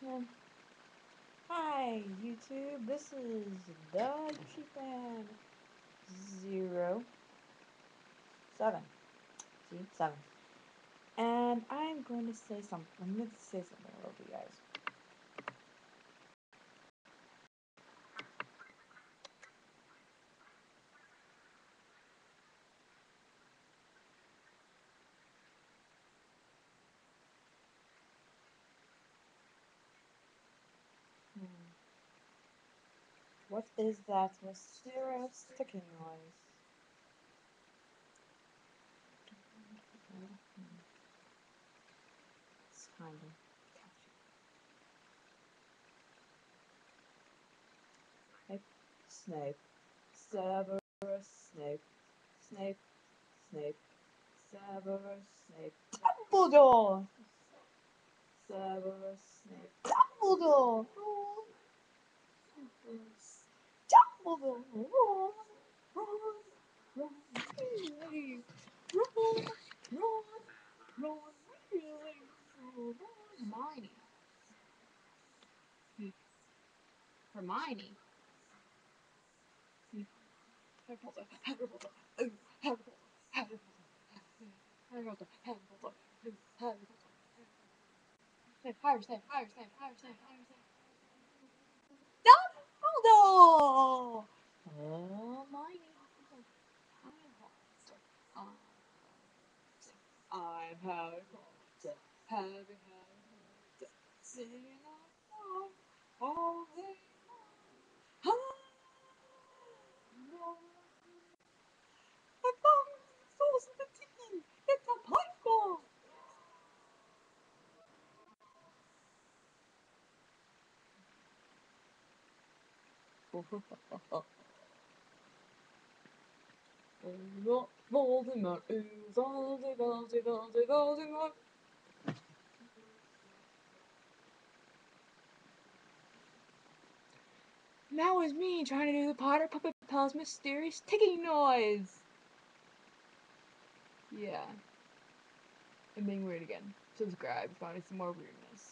Um, Hi, YouTube. This is the Yoshi Fan 07. See, 7. And I'm going to say something. I'm going to say something a little to you guys. What is that mysterious ticking noise? It's kind of catchy. Snape. Severus Snape. Snape. Snape. Severus Snape. Dumbledore! Severus Snape. Dumbledore! Dumbledore! Ron! Ron! Ron! Really? Ron! Ron! Ron! Really? Ron! Hermione. Hermione. Harry Potter. Harry Potter. Oh, Harry Potter. Harry Potter. Harry Potter. Harry Potter. Harry Potter. Harry Snape. Harry Snape. Harry Snape. Harry Snape. Dumbledore! Hermione. Harry Potter. I'm Harry Potter. Harry Potter. Singing along all day long. I found the source of the tea. It's a pipe bomb. Voldemort, Voldemort. That was me trying to do the Potter Puppet Pals mysterious ticking noise. Yeah. And being weird again. Subscribe if you want to see more weirdness.